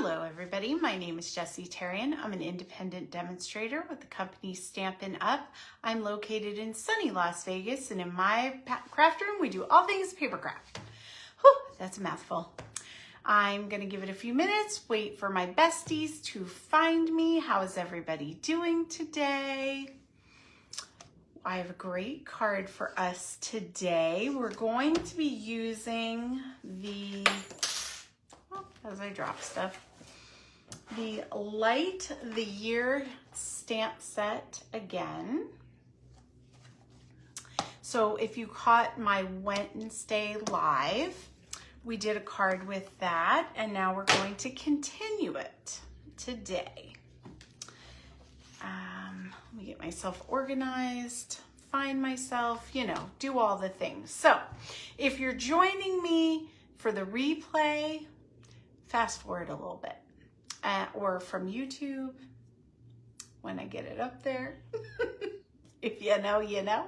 Hello everybody, my name is Jessie Tarian. I'm an independent demonstrator with the company Stampin' Up. I'm located in sunny Las Vegas, and in my craft room we do all things paper craft. Whew, that's a mouthful. I'm gonna give it a few minutes, wait for my besties to find me. How is everybody doing today? I have a great card for us today. We're going to be using the, as I drop stuff, the Light the Year stamp set again. So if you caught my Wednesday live, we did a card with that, and now we're going to continue it today. Let me get myself organized, find myself, you know, do all the things. So if you're joining me for the replay, fast forward a little bit, or from YouTube when I get it up there. If you know, you know.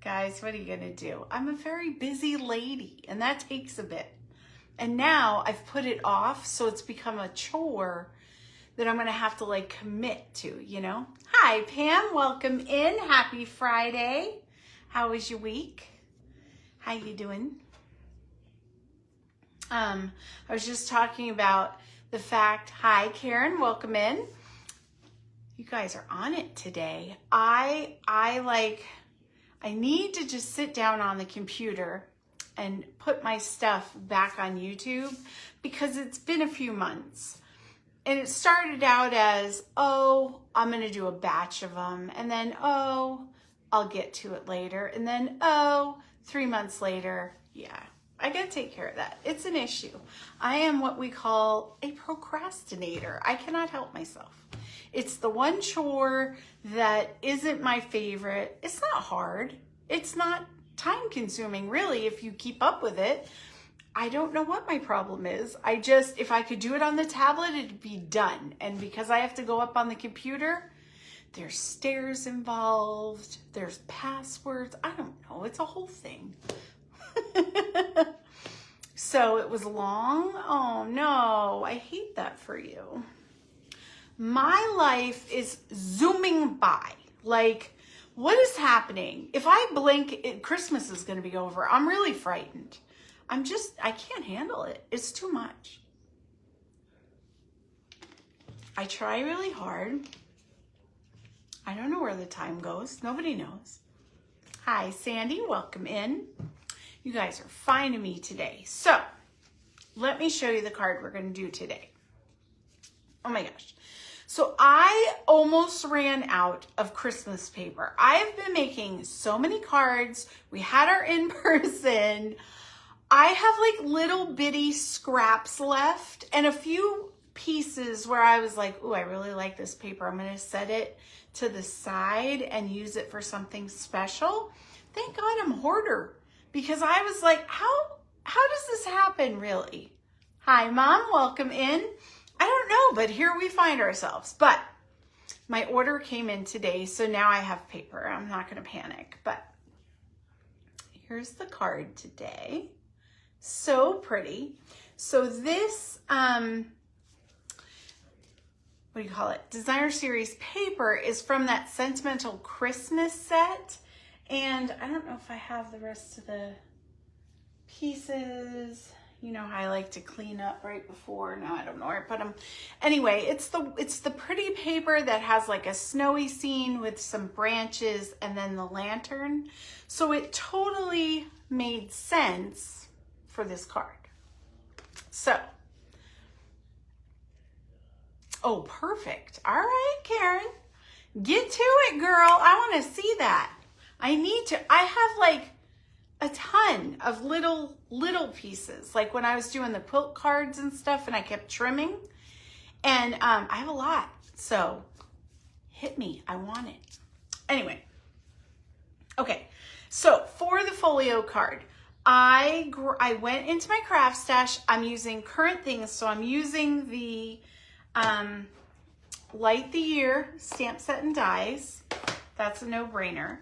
Guys, what are you gonna do? I'm a very busy lady, and that takes a bit. And now I've put it off, so it's become a chore that I'm gonna have to like commit to, you know? Hi, Pam, welcome in. Happy Friday. How was your week? How you doing? I was just talking about the fact, hi Karen, welcome in. You guys are on it today. I need to just sit down on the computer and put my stuff back on YouTube because it's been a few months. And it started out as, oh, I'm gonna do a batch of them. And then, oh, I'll get to it later. And then, oh, 3 months later, yeah. I gotta take care of that. It's an issue. I am what we call a procrastinator. I cannot help myself. It's the one chore that isn't my favorite. It's not hard. It's not time consuming, really, if you keep up with it. I don't know what my problem is. If I could do it on the tablet, it'd be done. And because I have to go up on the computer, there's stairs involved, there's passwords. I don't know. It's a whole thing. So it was long. Oh no, I hate that for you. My life is zooming by. Like, what is happening? If I blink, Christmas is going to be over. I'm really frightened. I can't handle it. It's too much. I try really hard. I don't know where the time goes. Nobody knows. Hi, Sandy. Welcome in. You guys are finding me today. So let me show you the card we're going to do today. Oh my gosh. So I almost ran out of Christmas paper. I've been making so many cards. We had our in-person. I have like little bitty scraps left and a few pieces where I was like, ooh, I really like this paper. I'm going to set it to the side and use it for something special. Thank God I'm a hoarder. Because I was like, how does this happen, really? Hi, Mom, welcome in. I don't know, but here we find ourselves. But my order came in today, so now I have paper. I'm not going to panic, but here's the card today. So pretty. So this, what do you call it? Designer Series paper is from that Sentimental Christmas set. And I don't know if I have the rest of the pieces. You know how I like to clean up right before. No, I don't know where I put them. Anyway, it's the pretty paper that has like a snowy scene with some branches and then the lantern. So it totally made sense for this card. So, oh, perfect. All right, Karen. Get to it, girl. I want to see that. I have like a ton of little pieces. Like when I was doing the quilt cards and stuff and I kept trimming. And I have a lot. So hit me. I want it. Anyway. Okay. So for the folio card, I went into my craft stash. I'm using current things. So I'm using the Light the Year stamp set and dies. That's a no-brainer.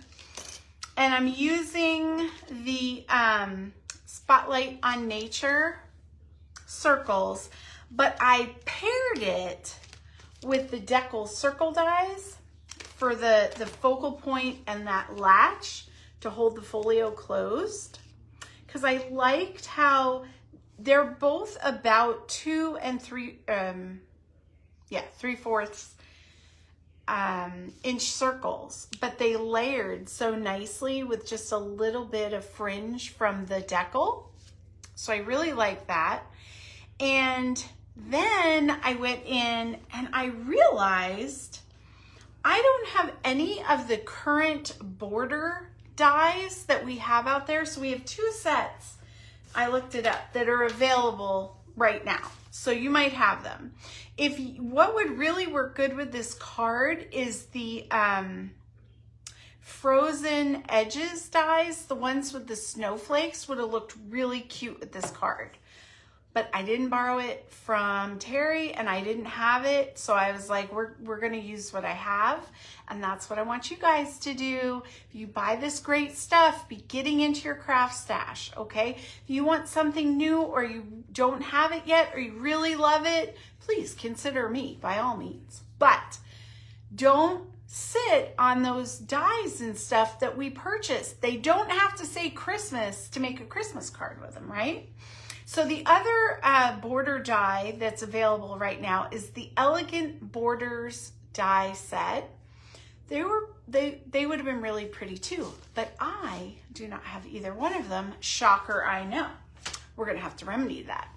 And I'm using the Spotlight on Nature circles, but I paired it with the Deckle circle dies for the focal point and that latch to hold the folio closed, because I liked how they're both about 2 3/4 inch circles, but they layered so nicely with just a little bit of fringe from the Deckle. So I really like that. And then I went in and I realized I don't have any of the current border dies that we have out there. So we have 2 sets, I looked it up, that are available right now. So you might have them. What would really work good with this card is the Frozen Edges dies. The ones with the snowflakes would have looked really cute with this card. But I didn't borrow it from Terry and I didn't have it. So I was like, we're gonna use what I have. And that's what I want you guys to do. If you buy this great stuff, be getting into your craft stash, okay? If you want something new or you don't have it yet or you really love it, please consider me by all means. But don't sit on those dies and stuff that we purchased. They don't have to say Christmas to make a Christmas card with them, right? So the other border die that's available right now is the Elegant Borders die set. They would have been really pretty too, but I do not have either one of them. Shocker, I know. We're gonna have to remedy that.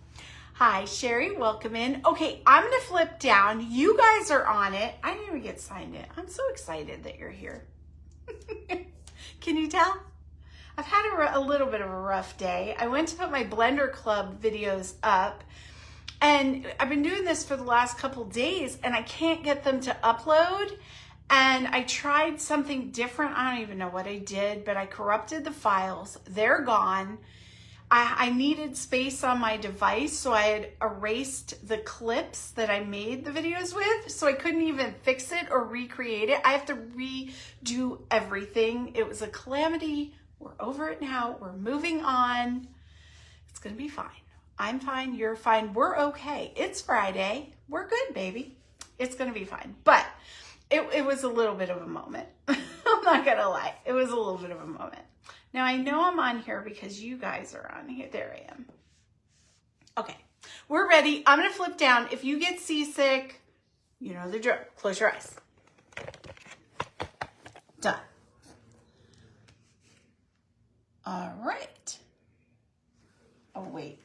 Hi, Sherry, welcome in. Okay, I'm gonna flip down. You guys are on it. I didn't even get signed in. I'm so excited that you're here. Can you tell? I've had a little bit of a rough day. I went to put my Blender Club videos up, and I've been doing this for the last couple days, and I can't get them to upload. And I tried something different. I don't even know what I did, but I corrupted the files. They're gone. I needed space on my device, so I had erased the clips that I made the videos with, so I couldn't even fix it or recreate it. I have to redo everything. It was a calamity. We're over it now. We're moving on. It's gonna be fine. I'm fine. You're fine. We're okay. It's Friday. We're good, baby. It's gonna be fine. But it was a little bit of a moment. I'm not gonna lie. It was a little bit of a moment. Now I know I'm on here because you guys are on here. There I am. Okay, we're ready. I'm gonna flip down. If you get seasick, you know the drill. Close your eyes. Done. All right. Oh, wait.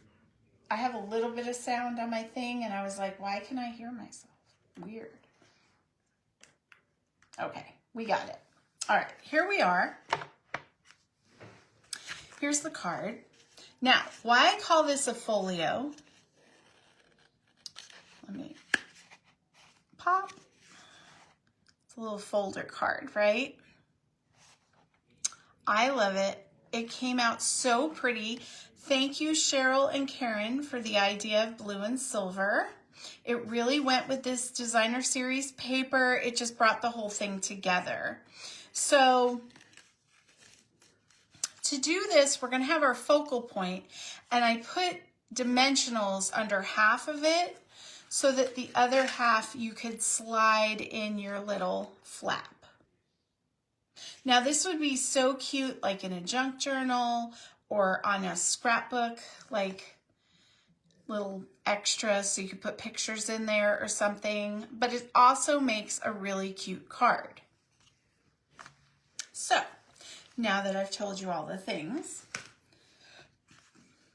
I have a little bit of sound on my thing, and I was like, why can I hear myself? Weird. Okay, we got it. All right, here we are. Here's the card. Now, why I call this a folio, let me pop. It's a little folder card, right? I love it. It came out so pretty. Thank you, Cheryl and Karen, for the idea of blue and silver. It really went with this designer series paper. It just brought the whole thing together. So to do this, we're going to have our focal point, and I put dimensionals under half of it so that the other half you could slide in your little flap. Now this would be so cute like in a junk journal or on a scrapbook, like little extra so you could put pictures in there or something, but it also makes a really cute card. So now that I've told you all the things,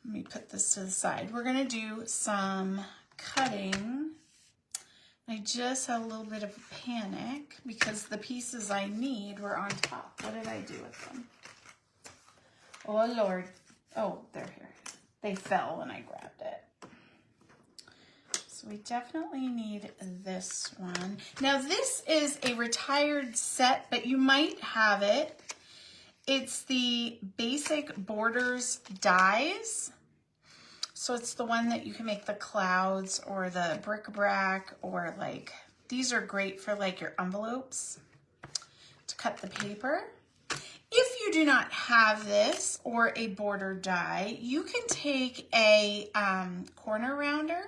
let me put this to the side. We're gonna do some cutting. I just had a little bit of a panic because the pieces I need were on top. What did I do with them? Oh, Lord. Oh, they're here. They fell when I grabbed it. So we definitely need this one. Now, this is a retired set, but you might have it. It's the Basic Borders dies. So it's the one that you can make the clouds or the bric-a-brac, or like, these are great for like your envelopes to cut the paper. If you do not have this or a border die, you can take a corner rounder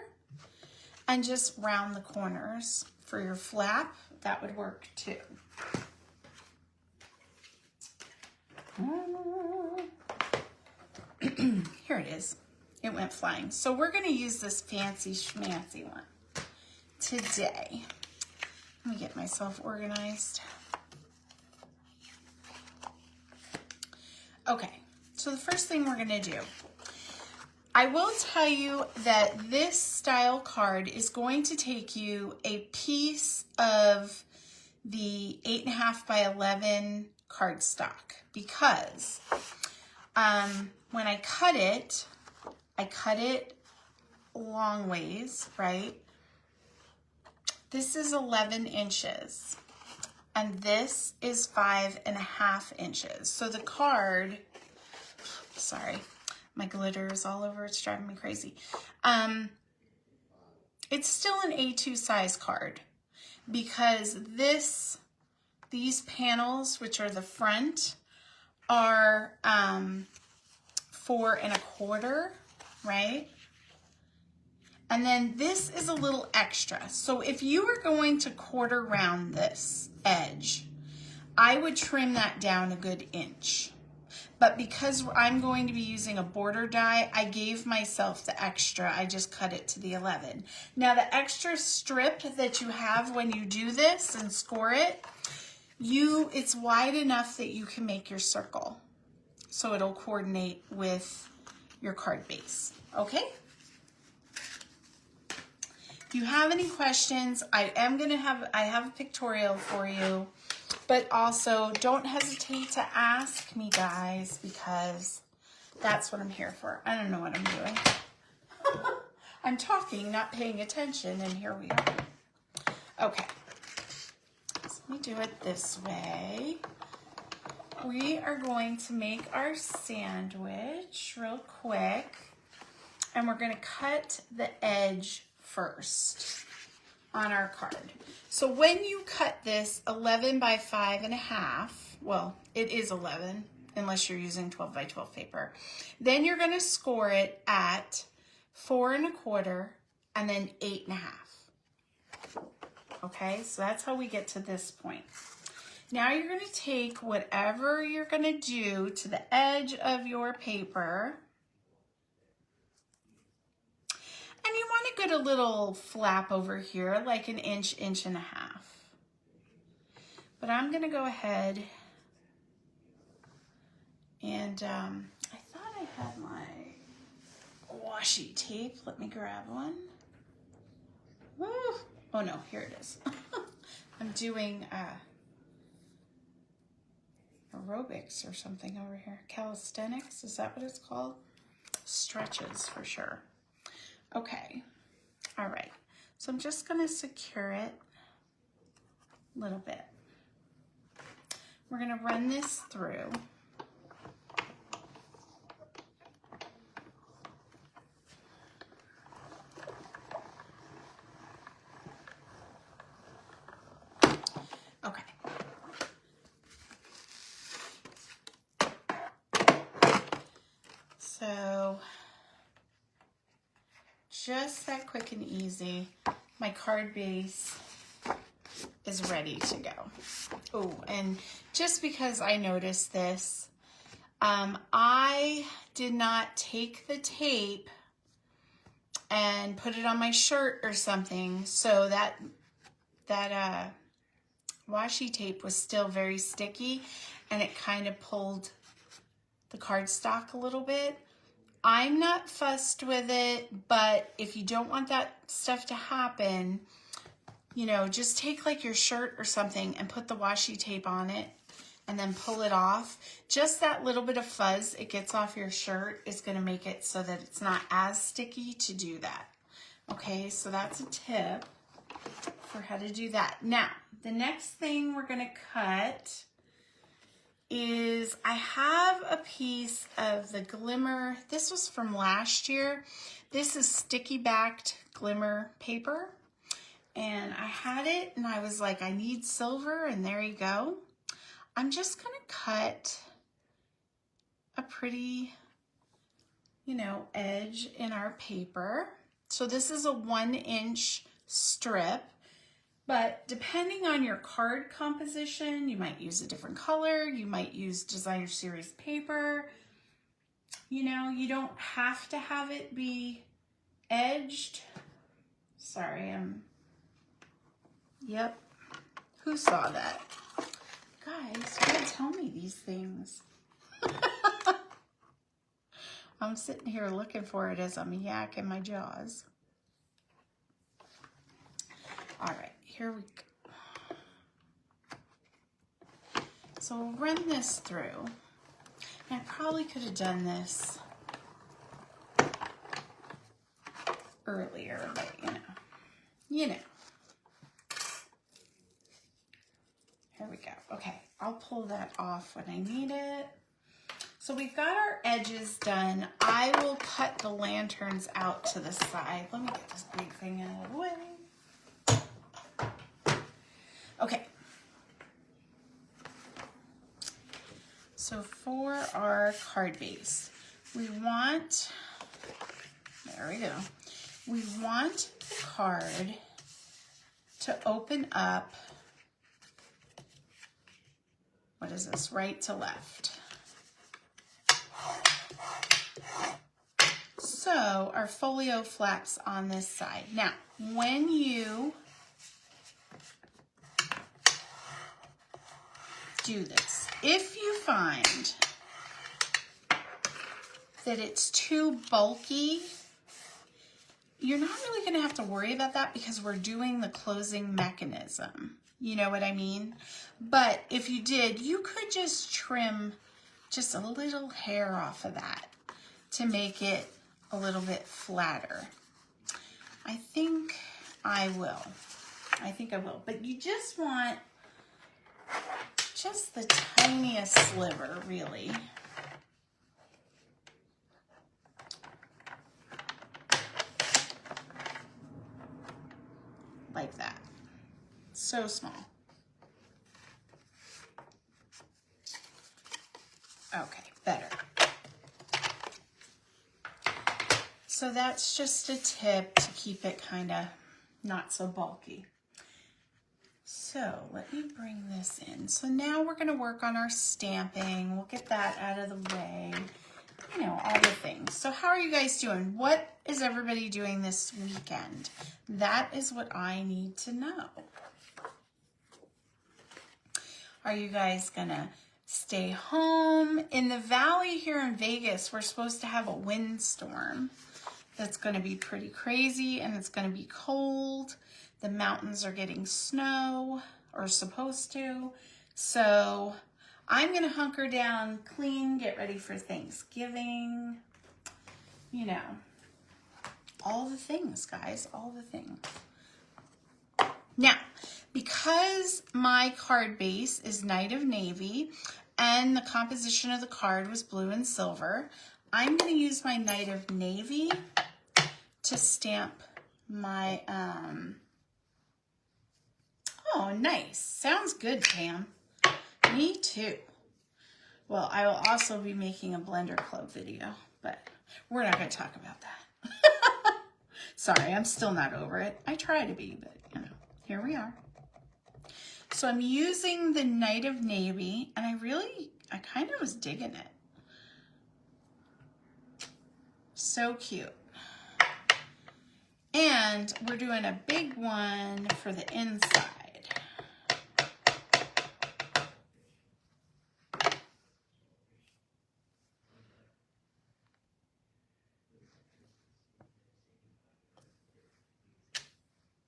and just round the corners for your flap. That would work too. Here it is. It went flying. So we're going to use this fancy schmancy one today. Let me get myself organized. Okay, so the first thing we're going to do, I will tell you that this style card is going to take you a piece of the 8.5 by 11 cardstock because when I cut it long ways, right? This is 11 inches and this is 5.5 inches. So the card, sorry, my glitter is all over, it's driving me crazy. It's still an A2 size card because these panels, which are the front, are 4 1/4, right? And then this is a little extra. So if you were going to quarter round this edge, I would trim that down a good inch. But because I'm going to be using a border die, I gave myself the extra. I just cut it to the 11. Now the extra strip that you have when you do this and score it, it's wide enough that you can make your circle. So it'll coordinate with your card base, okay? If you have any questions, I have a pictorial for you, but also don't hesitate to ask me, guys, because that's what I'm here for. I don't know what I'm doing. I'm talking, not paying attention, and here we are. Okay, so let me do it this way. We are going to make our sandwich real quick, and we're going to cut the edge first on our card. So when you cut this 11 by 5.5, well, it is 11 unless you're using 12 by 12 paper, then you're going to score it at 4 1/4 and then 8.5. Okay, so that's how we get to this point. Now you're going to take whatever you're going to do to the edge of your paper, and you want to get a little flap over here, like an inch, 1.5 inches. But I'm going to go ahead and I thought I had my washi tape. Let me grab one. Woo. Oh no, here it is. I'm doing aerobics or something over here. Calisthenics, is that what it's called? Stretches for sure. Okay, all right. So I'm just gonna secure it a little bit. We're gonna run this through. Okay. So just that quick and easy, my card base is ready to go. Oh, and just because I noticed this, I did not take the tape and put it on my shirt or something, so that washi tape was still very sticky and it kind of pulled the cardstock a little bit. I'm not fussed with it, but if you don't want that stuff to happen, you know, just take like your shirt or something and put the washi tape on it and then pull it off. Just that little bit of fuzz it gets off your shirt is going to make it so that it's not as sticky to do that. Okay, so that's a tip for how to do that. Now, the next thing we're going to cut is I have a piece of the Glimmer. This was from last year. This is sticky backed Glimmer paper. And I had it and I was like, I need silver, and there you go. I'm just going to cut a pretty, you know, edge in our paper. So this is a 1-inch strip, but depending on your card composition, you might use a different color. You might use Designer Series paper. You know, you don't have to have it be edged. Sorry, yep. Who saw that? Guys, you gotta tell me these things. I'm sitting here looking for it as I'm yakking my jaws. All right, here we go. So we'll run this through. And I probably could have done this earlier, but you know. Here we go. Okay, I'll pull that off when I need it. So we've got our edges done. I will cut the lanterns out to the side. Let me get this big thing out of the way. Okay. So for our card base, we want, there we go. We want the card to open up, what is this, right to left. So our folio flaps on this side. Now, when you do this, if you find that it's too bulky, you're not really going to have to worry about that because we're doing the closing mechanism. You know what I mean? But if you did, you could just trim just a little hair off of that to make it a little bit flatter. I think I will. But you just want just the tiniest sliver, really. Like that. So small. Okay, better. So that's just a tip to keep it kind of not so bulky. So let me bring this in. So now we're going to work on our stamping. We'll get that out of the way. You know, all the things. So how are you guys doing? What is everybody doing this weekend? That is what I need to know. Are you guys gonna stay home? In the valley here in Vegas, we're supposed to have a windstorm that's gonna be pretty crazy and it's gonna be cold. The mountains are getting snow, or supposed to. So I'm gonna hunker down, clean, get ready for Thanksgiving. You know, all the things, guys, all the things. Now, because my card base is Night of Navy and the composition of the card was blue and silver, I'm going to use my Night of Navy to stamp my, oh, nice. Sounds good, Pam. Me too. Well, I will also be making a Blender Club video, but we're not going to talk about that. Sorry, I'm still not over it. I try to be, but you know, here we are. So I'm using the Night of Navy, and I kind of was digging it. So cute. And we're doing a big one for the inside.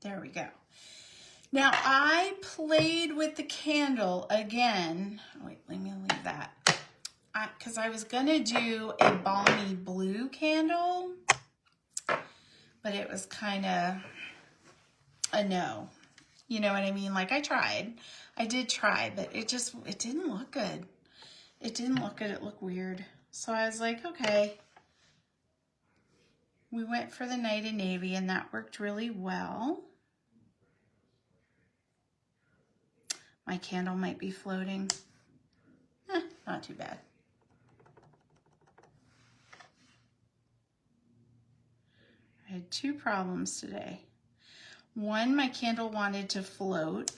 There we go. Now I played with the candle again. Wait, let me leave that. Because I was gonna do a balmy blue candle, but it was kind of a no. You know what I mean? Like I tried. I did try, but it didn't look good. It didn't look good. It looked weird. So I was like, okay. We went for the Night of Navy, and that worked really well. My candle might be floating. Not too bad. had two problems today. One, my candle wanted to float.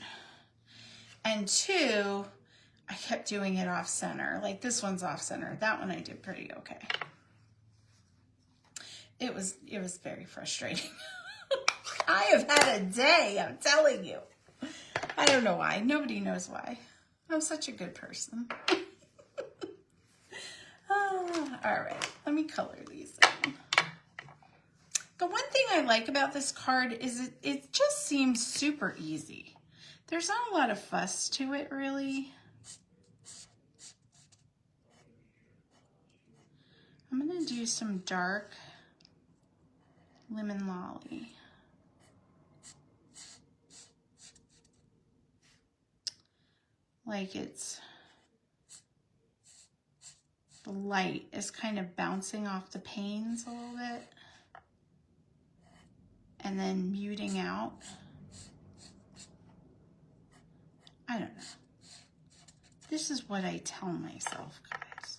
And two, I kept doing it off center. Like this one's off center. That one I did pretty okay. It was very frustrating. I have had a day, I'm telling you. I don't know why. Nobody knows why. I'm such a good person. All right, let me color these in. The one thing I like about this card is it just seems super easy. There's not a lot of fuss to it, really. I'm going to do some dark Lemon Lolly. Like the light is kind of bouncing off the panes a little bit and then muting out. I don't know. This is what I tell myself, guys.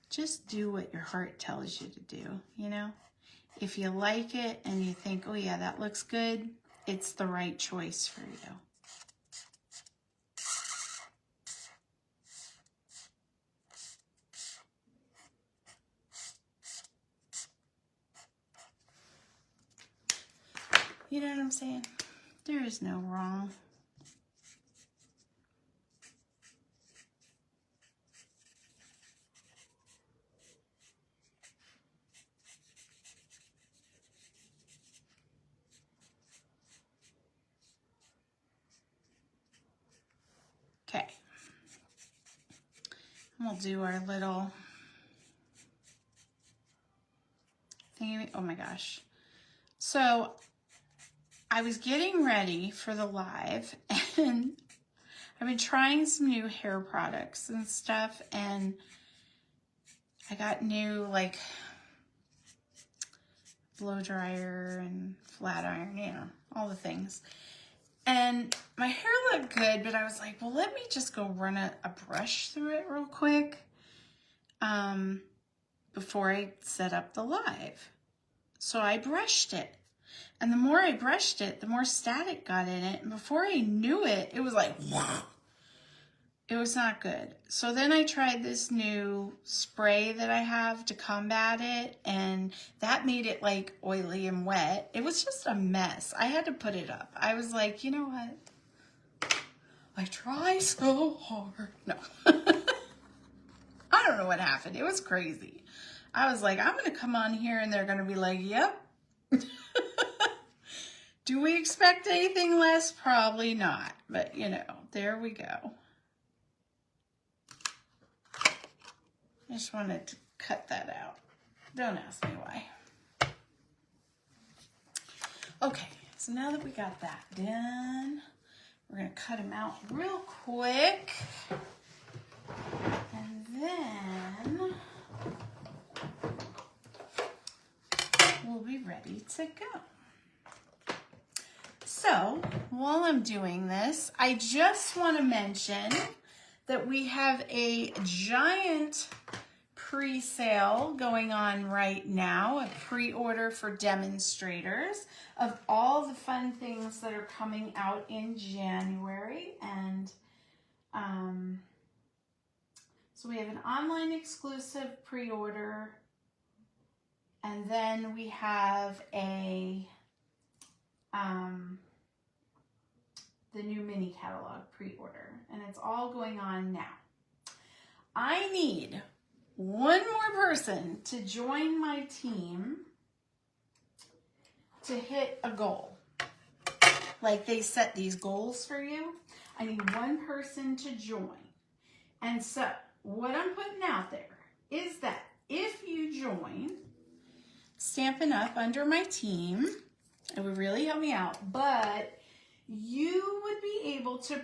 Just do what your heart tells you to do, you know? If you like it and you think, oh yeah, that looks good, it's the right choice for you. You know what I'm saying? There is no wrong. Okay. We'll do our little thingy. Oh my gosh. So I was getting ready for the live and I've been trying some new hair products and stuff, and I got new like blow dryer and flat iron, you know, all the things. And my hair looked good, but I was like, well, let me just go run a brush through it real quick before I set up the live. So I brushed it. And the more I brushed it, the more static got in it. And before I knew it, it was like, it was not good. So then I tried this new spray that I have to combat it, and that made it like oily and wet. It was just a mess. I had to put it up. I was like, you know what? I try so hard. No. I don't know what happened. It was crazy. I was like, I'm going to come on here and they're going to be like, yep. Do we expect anything less? Probably not. But, you know, there we go. I just wanted to cut that out. Don't ask me why. Okay, so now that we got that done, we're going to cut them out real quick. And then we'll be ready to go. So, while I'm doing this, I just want to mention that we have a giant pre-sale going on right now, a pre-order for demonstrators of all the fun things that are coming out in January. And so we have an online exclusive pre-order, and then we have a the new mini catalog pre-order, and it's all going on now. I need one more person to join my team to hit a goal. Like they set these goals for you. I need one person to join. And so what I'm putting out there is that if you join Stampin' Up! Under my team, it would really help me out, but you would be able to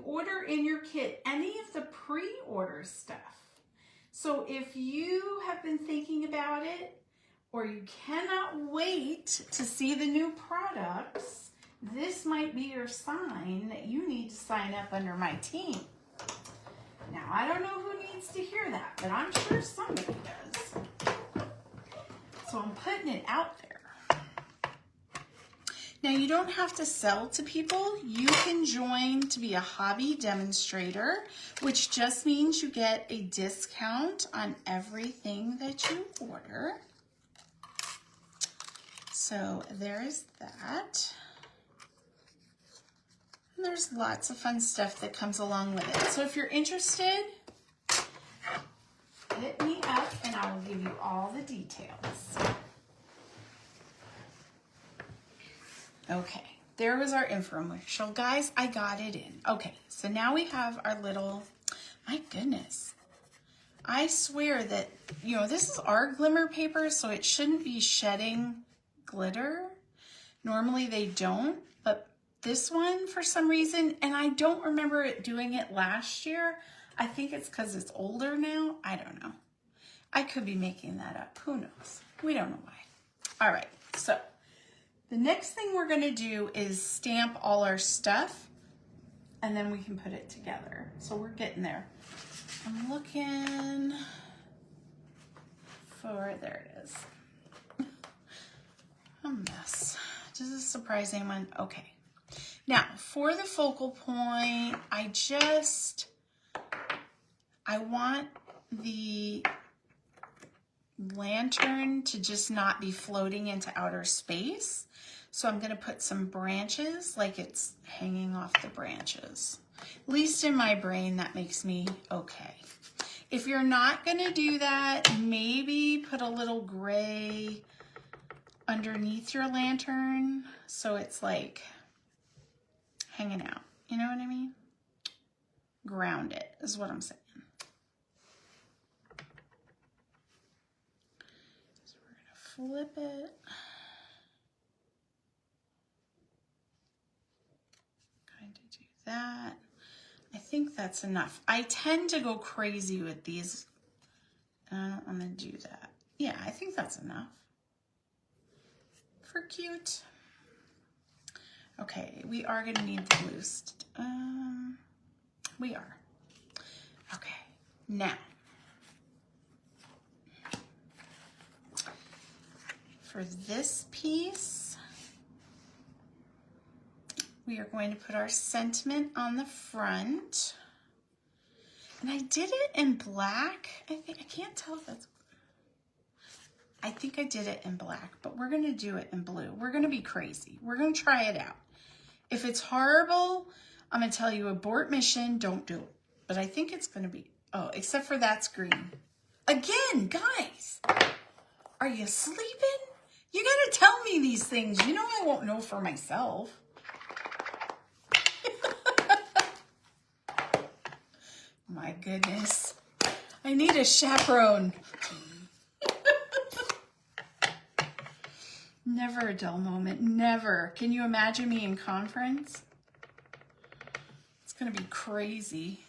order in your kit any of the pre-order stuff. So if you have been thinking about it, or you cannot wait to see the new products, this might be your sign that you need to sign up under my team. Now, I don't know who needs to hear that, but I'm sure somebody does. So I'm putting it out there. Now you don't have to sell to people. You can join to be a hobby demonstrator, which just means you get a discount on everything that you order. So there's that. And there's lots of fun stuff that comes along with it. So if you're interested, hit me up and I will give you all the details. Okay, there was our infomercial. Guys, I got it in. Okay, so now we have our little, my goodness. I swear that, you know, this is our glimmer paper, so it shouldn't be shedding glitter. Normally they don't, but this one for some reason, and I don't remember it doing it last year. I think it's because it's older now. I don't know. I could be making that up. Who knows? We don't know why. All right, so the next thing we're gonna do is stamp all our stuff and then we can put it together. So we're getting there. I'm looking for, there it is. A mess. This is a surprising one. Okay. Now for the focal point, I want the lantern to just not be floating into outer space. So I'm going to put some branches like it's hanging off the branches. At least in my brain, that makes me okay. If you're not going to do that, maybe put a little gray underneath your lantern so it's like hanging out. You know what I mean? Ground it is what I'm saying. So we're going to flip it. That. I think that's enough. I tend to go crazy with these. I'm gonna do that. Yeah, I think that's enough. For cute. Okay, we are gonna need the glue. We are. Okay, now. For this piece, we are going to put our sentiment on the front. And I did it in black. I can't tell if that's, I think I did it in black, but we're gonna do it in blue. We're gonna be crazy. We're gonna try it out. If it's horrible, I'm gonna tell you abort mission, don't do it. But I think it's gonna be, oh, except for that's green. Again, guys, are you sleeping? You gotta tell me these things. You know I won't know for myself. My goodness. I need a chaperone. Never a dull moment. Never. Can you imagine me in conference? It's going to be crazy.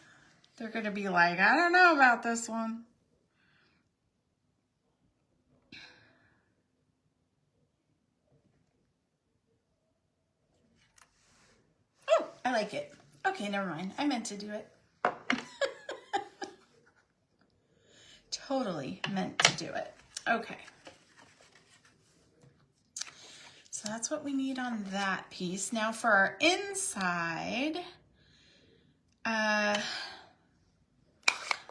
They're going to be like, I don't know about this one. Oh, I like it. Okay, never mind. I meant to do it. Totally meant to do it. Okay. So that's what we need on that piece. Now for our inside, I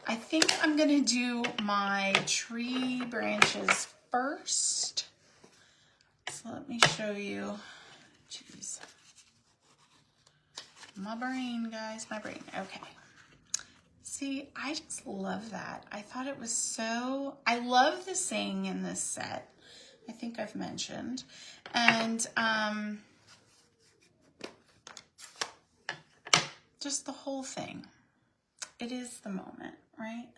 think I'm gonna do my tree branches first. So let me show you. Jeez. My brain, guys, my brain. Okay. See, I just love that. I thought it was so, I love the saying in this set. I think I've mentioned. And just the whole thing. It is the moment, right?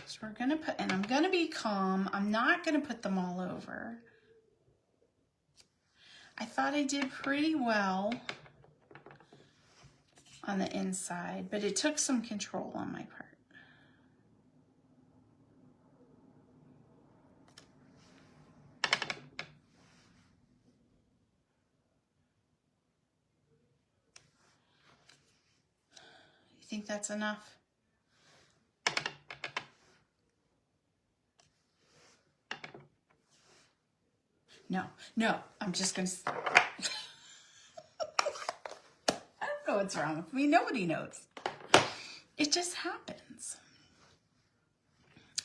So we're gonna put, and I'm gonna be calm. I'm not gonna put them all over. I thought I did pretty well on the inside, but it took some control on my part. You think that's enough? No, I'm just going to... I don't know what's wrong with me. Nobody knows. It just happens.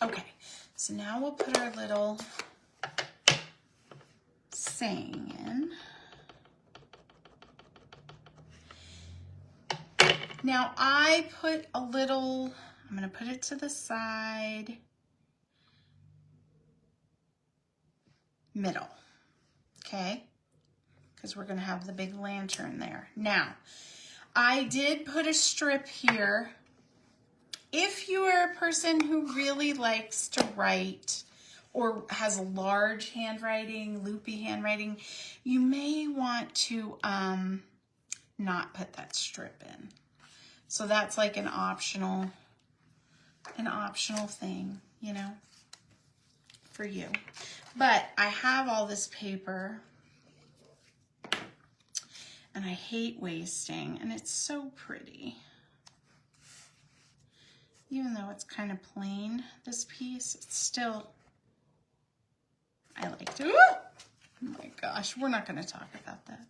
Okay, so now we'll put our little saying in. Now I put a little, I'm going to put it to the side, middle, okay? Because we're going to have the big lantern there. Now, I did put a strip here. If you are a person who really likes to write or has large handwriting, loopy handwriting, you may want to not put that strip in. So that's like an optional thing, you know, for you. But I have all this paper and I hate wasting, and it's so pretty. Even though it's kind of plain, this piece, it's still, I like to. Oh my gosh, we're not going to talk about that.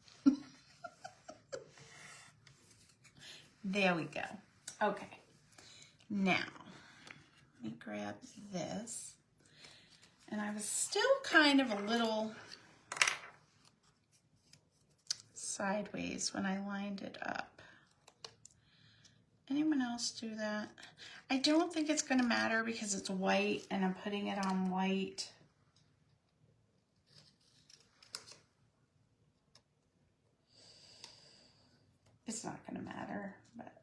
There we go. Okay. Now, let me grab this. And I was still kind of a little sideways when I lined it up. Anyone else do that? I don't think it's going to matter because it's white and I'm putting it on white. It's not going to matter, but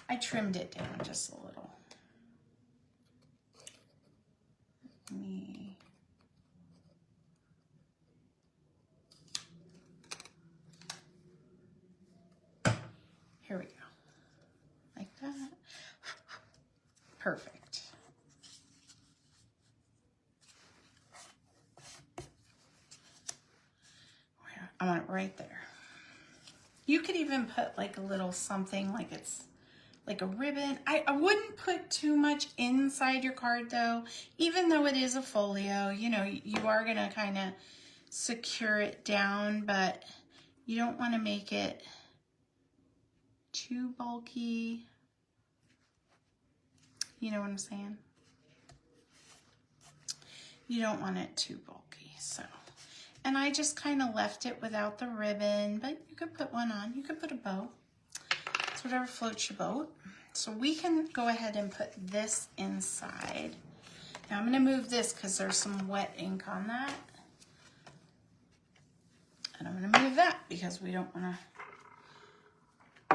I trimmed it down just a little. Here we go. Like that. Perfect. I want it right there. You could even put like a little something, like it's like a ribbon. I wouldn't put too much inside your card though, even though it is a folio. You know, you are gonna kind of secure it down, but you don't want to make it too bulky. You know what I'm saying? You don't want it too bulky, so. And I just kind of left it without the ribbon, but you could put one on. You could put a bow. It's whatever floats your boat. So we can go ahead and put this inside. Now I'm going to move this because there's some wet ink on that. And I'm going to move that because we don't want to...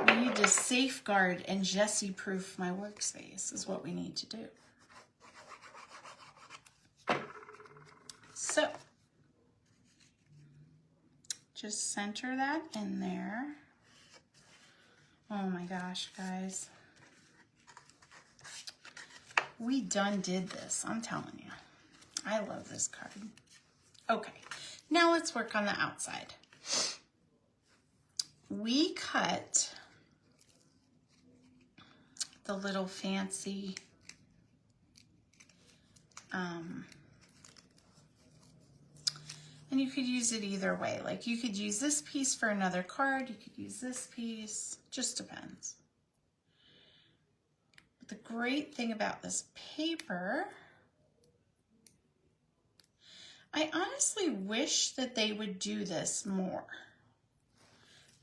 We need to safeguard and Jessie-proof my workspace is what we need to do. So, just center that in there. Oh my gosh, guys. We done did this, I'm telling you. I love this card. Okay, now let's work on the outside. We cut the little fancy and you could use it either way. Like you could use this piece for another card, you could use this piece, just depends. But the great thing about this paper, I honestly wish that they would do this more.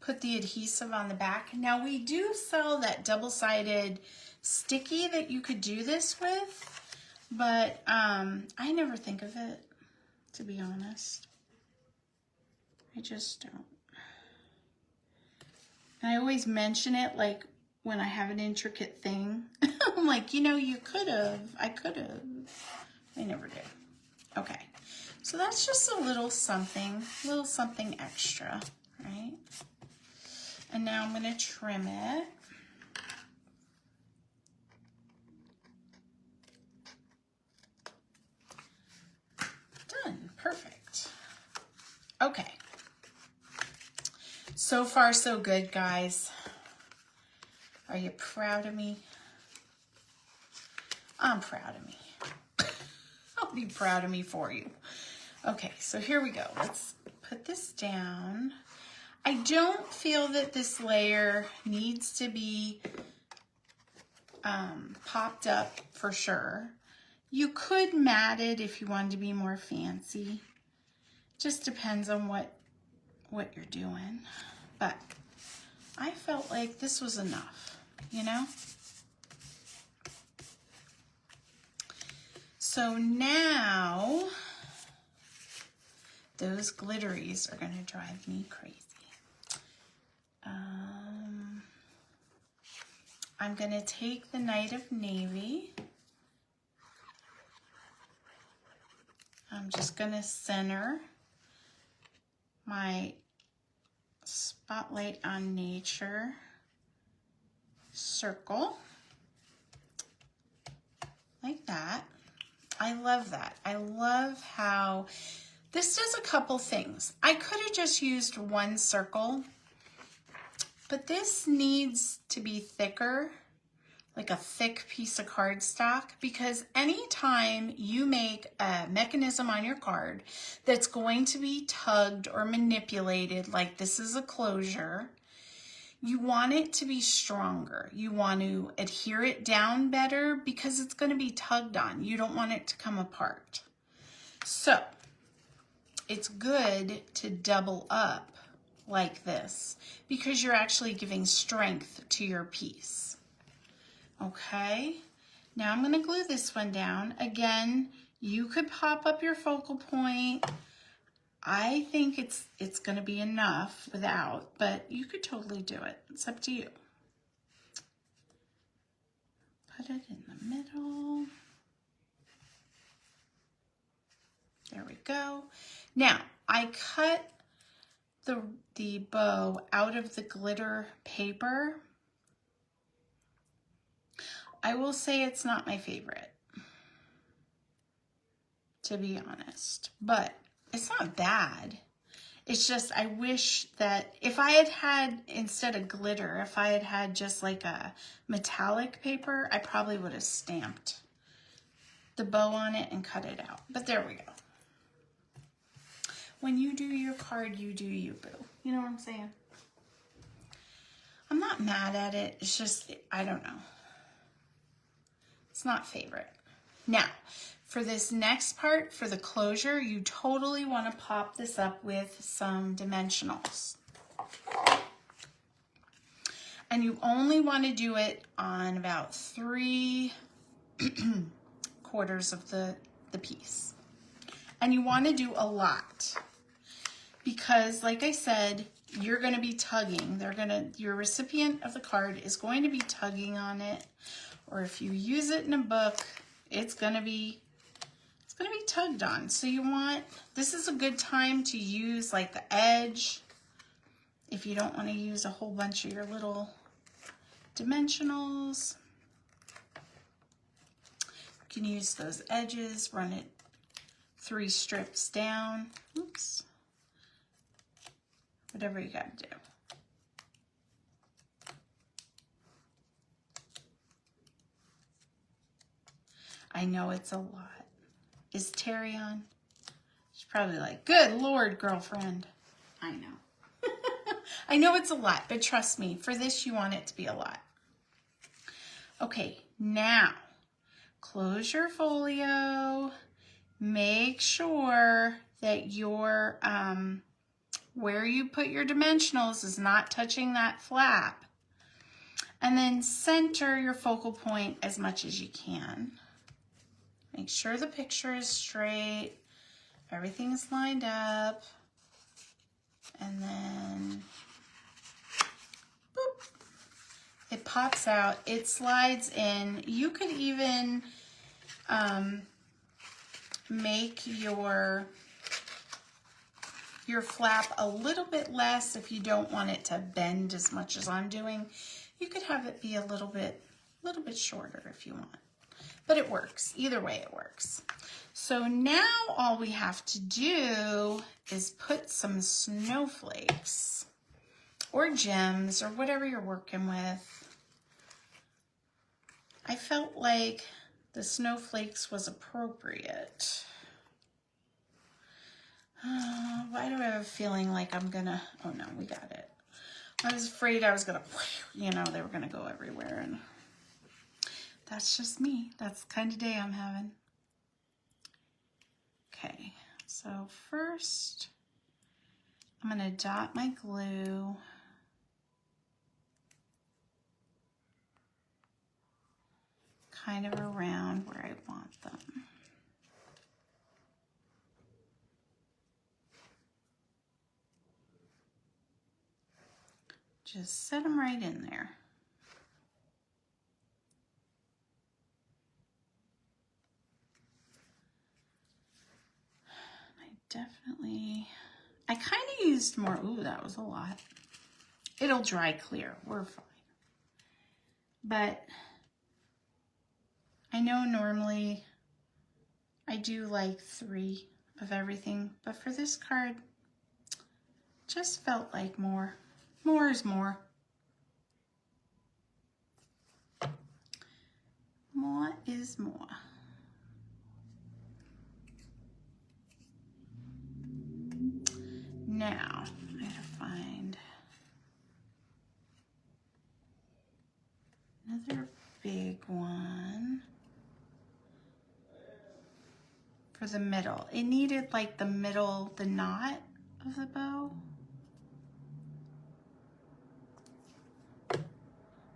Put the adhesive on the back. Now we do sell that double-sided sticky that you could do this with, but I never think of it, to be honest. I just don't. And I always mention it like when I have an intricate thing. I'm like, you know, you could have, I could have. I never did. Okay, so that's just a little something extra, right? And now I'm going to trim it. Done. Perfect. Okay. So far, so good, guys. Are you proud of me? I'm proud of me. I'll be proud of me for you. Okay, so here we go. Let's put this down. I don't feel that this layer needs to be popped up for sure. You could mat it if you wanted to be more fancy. Just depends on what you're doing. But I felt like this was enough, you know? So now those glitteries are gonna drive me crazy. I'm gonna take the Night of Navy. I'm just gonna center my Spotlight on Nature circle like that. I love that. I love how this does a couple things. I could have just used one circle, but this needs to be thicker, like a thick piece of cardstock, because anytime you make a mechanism on your card that's going to be tugged or manipulated, like this is a closure, you want it to be stronger. You want to adhere it down better because it's going to be tugged on. You don't want it to come apart. So it's good to double up like this because you're actually giving strength to your piece. Okay, now I'm going to glue this one down. Again, you could pop up your focal point. I think it's going to be enough without, but you could totally do it. It's up to you. Put it in the middle. There we go. Now, I cut the bow out of the glitter paper. I will say it's not my favorite, to be honest, but it's not bad. It's just, I wish that if I had instead of glitter, if I had just like a metallic paper, I probably would have stamped the bow on it and cut it out. But there we go. When you do your card, you do you, boo. You know what I'm saying? I'm not mad at it. It's just, I don't know. It's not favorite. Now, for this next part, for the closure, you totally want to pop this up with some dimensionals. And you only want to do it on about 3/4 of the piece. And you want to do a lot because, like I said, you're going to be tugging. Your recipient of the card is going to be tugging on it. Or if you use it in a book, it's going to be tugged on. So this is a good time to use like the edge. If you don't want to use a whole bunch of your little dimensionals, you can use those edges, run it 3 strips down. Oops. Whatever you got to do. I know it's a lot. Is Terry on? She's probably like, good Lord, girlfriend. I know. I know it's a lot, but trust me, for this, you want it to be a lot. Okay, now, close your folio. Make sure that your, where you put your dimensionals is not touching that flap. And then center your focal point as much as you can. Make sure the picture is straight, everything is lined up, and then boop, it pops out, it slides in. You could even make your flap a little bit less if you don't want it to bend as much as I'm doing. You could have it be a little bit shorter if you want. But it works. Either way, it works. So now all we have to do is put some snowflakes or gems or whatever you're working with. I felt like the snowflakes was appropriate. Why do I have a feeling like I'm gonna, oh no, we got it. I was afraid I was gonna, you know, they were gonna go everywhere, and that's just me. That's the kind of day I'm having. Okay, so first I'm gonna dot my glue. Kind of around where I want them. Just set them right in there. I kind of used more, ooh, that was a lot. It'll dry clear, we're fine. But I know normally I do like 3 of everything, but for this card, just felt like more. More is more. More is more. Now, I gotta find another big one for the middle. It needed like the middle, the knot of the bow.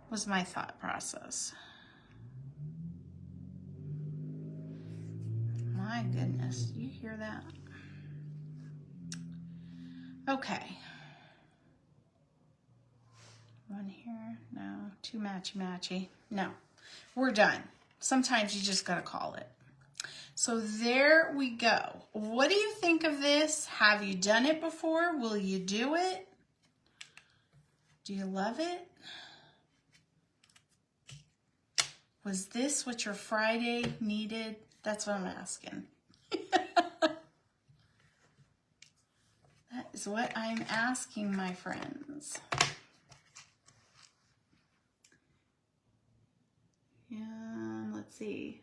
Was my thought process. My goodness, you hear that? Okay. One here, no, too matchy-matchy. No, we're done. Sometimes you just gotta call it. So there we go. What do you think of this? Have you done it before? Will you do it? Do you love it? Was this what your Friday needed? That's what I'm asking. That is what I'm asking, my friends. And let's see.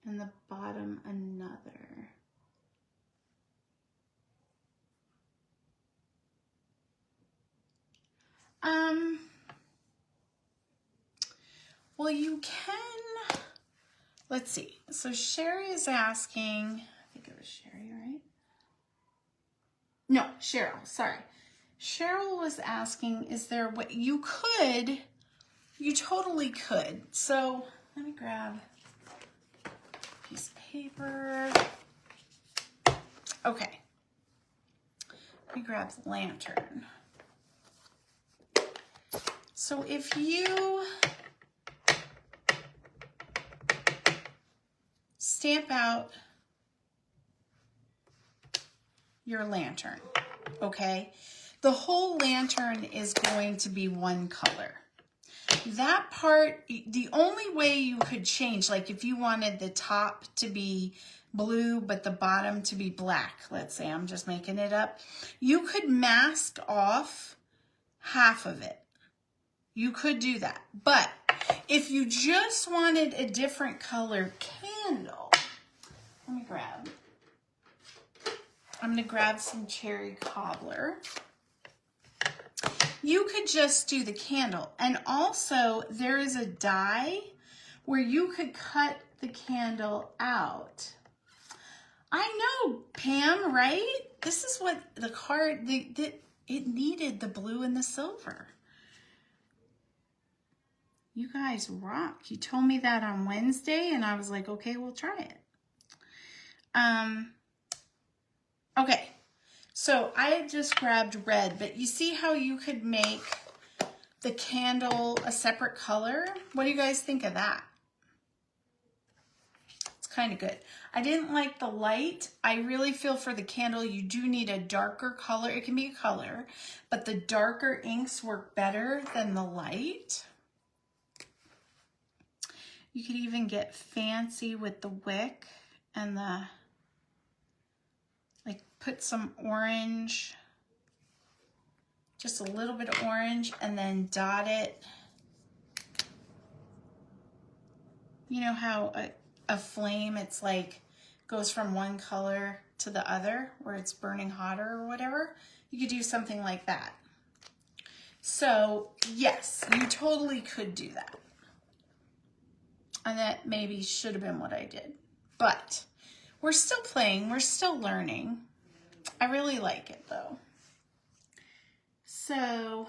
And the bottom, another. Well, you can, let's see. So Sherry is asking, I think it was Sherry, right? No, Cheryl, sorry. Cheryl was asking, is there what you could, you totally could. So let me grab a piece of paper. Okay. Let me grab the lantern. So if you stamp out your lantern, okay? The whole lantern is going to be one color. That part, the only way you could change, like if you wanted the top to be blue but the bottom to be black, let's say, I'm just making it up, you could mask off half of it. You could do that. But if you just wanted a different color candle, let me grab, I'm gonna grab some cherry cobbler. You could just do the candle. And also there is a die where you could cut the candle out. I know, Pam, right? This is what the card, it needed the blue and the silver. You guys rock. You told me that on Wednesday and I was like, okay, we'll try it. Okay, so I had just grabbed red, but you see how you could make the candle a separate color? What do you guys think of that? It's kind of good. I didn't like the light. I really feel for the candle, you do need a darker color. It can be a color, but the darker inks work better than the light. You could even get fancy with the wick and the, like put some orange, just a little bit of orange, and then dot it. You know how a flame, it's like goes from one color to the other where it's burning hotter or whatever. You could do something like that. So yes, you totally could do that. And that maybe should have been what I did. But we're still playing, we're still learning. I really like it though. So,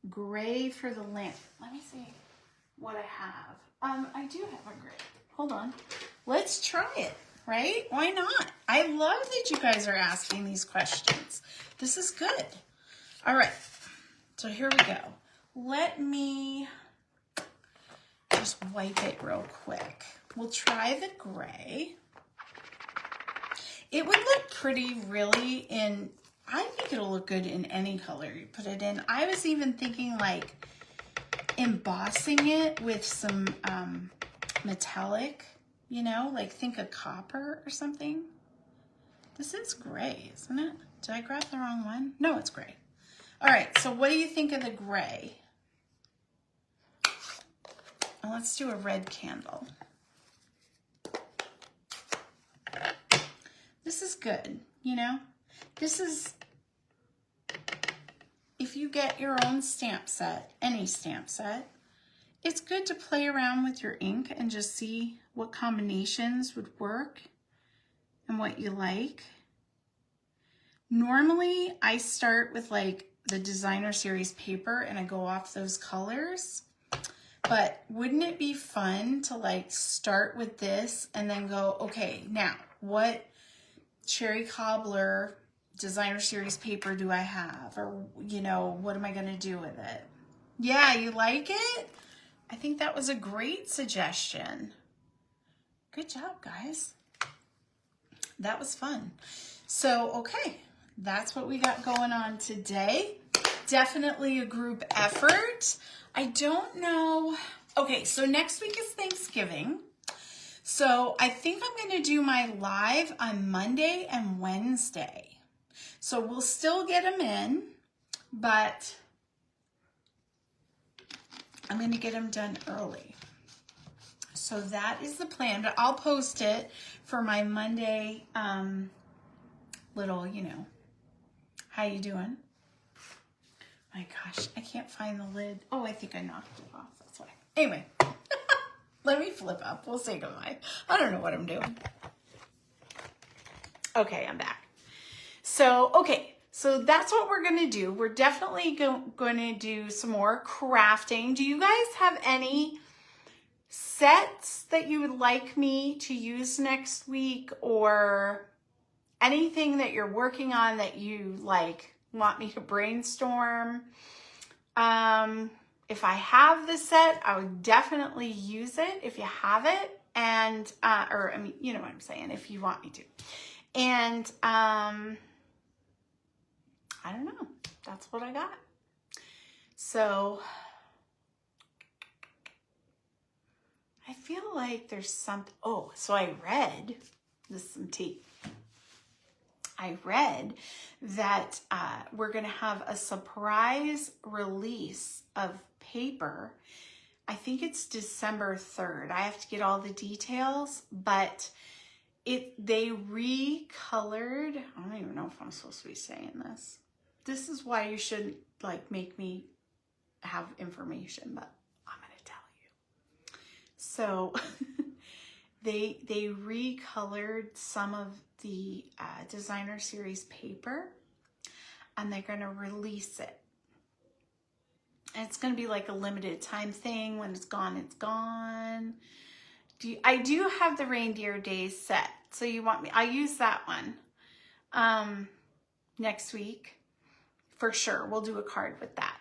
gray for the lamp. Let me see what I have. I do have a gray. Hold on. Let's try it, right? Why not? I love that you guys are asking these questions. This is good. All right. So here we go. Let me just wipe it real quick. We'll try the gray. It would look pretty really in, I think it'll look good in any color you put it in. I was even thinking like embossing it with some metallic, you know, like think a copper or something. This is gray, isn't it? Did I grab the wrong one? No, it's gray. All right, so what do you think of the gray? And let's do a red candle. This is good, you know? This is, if you get your own stamp set, any stamp set, it's good to play around with your ink and just see what combinations would work and what you like. Normally, I start with like the designer series paper and I go off those colors. But wouldn't it be fun to like start with this and then go, okay, now what cherry cobbler designer series paper do I have? Or, you know, what am I going to do with it? Yeah, you like it? I think that was a great suggestion. Good job, guys. That was fun. So, okay, that's what we got going on today. Definitely a group effort. I don't know. Okay, so next week is Thanksgiving. So I think I'm going to do my live on Monday and Wednesday. So we'll still get them in, but I'm going to get them done early. So that is the plan, but I'll post it for my Monday little, you know, how you doing? My gosh, I can't find the lid. Oh, I think I knocked it off. That's why. Anyway, let me flip up. We'll say goodbye. I don't know what I'm doing. Okay, I'm back. So, okay, so that's what we're going to do. We're definitely going to do some more crafting. Do you guys have any sets that you would like me to use next week, or anything that you're working on that you like want me to brainstorm? If I have the set, I would definitely use it if you have it. And, or I mean, you know what I'm saying, if you want me to. And, I don't know. That's what I got. So I feel like there's something. Oh, so I read, this is some tea. I read that we're going to have a surprise release of paper. I think it's December 3rd. I have to get all the details, but they recolored. I don't even know if I'm supposed to be saying this. This is why you shouldn't like make me have information, but I'm going to tell you. So they recolored some of the designer series paper, and they're going to release it. And it's going to be like a limited time thing. When it's gone, it's gone. I do have the Reindeer Days set. So you want me, I'll use that one next week for sure. We'll do a card with that.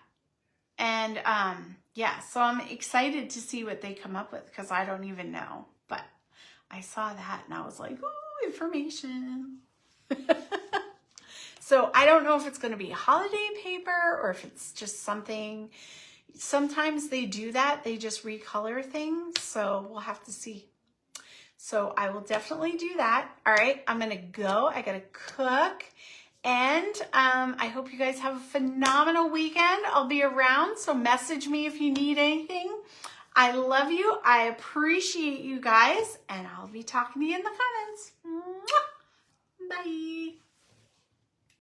And yeah, so I'm excited to see what they come up with, because I don't even know. But I saw that and I was like, ooh, information. So I don't know if it's going to be holiday paper or if it's just something. Sometimes they do that. They just recolor things. So we'll have to see. So I will definitely do that. All right, I'm going to go. I got to cook. And I hope you guys have a phenomenal weekend. I'll be around, so message me if you need anything. I love you. I appreciate you guys, and I'll be talking to you in the comments. Mwah.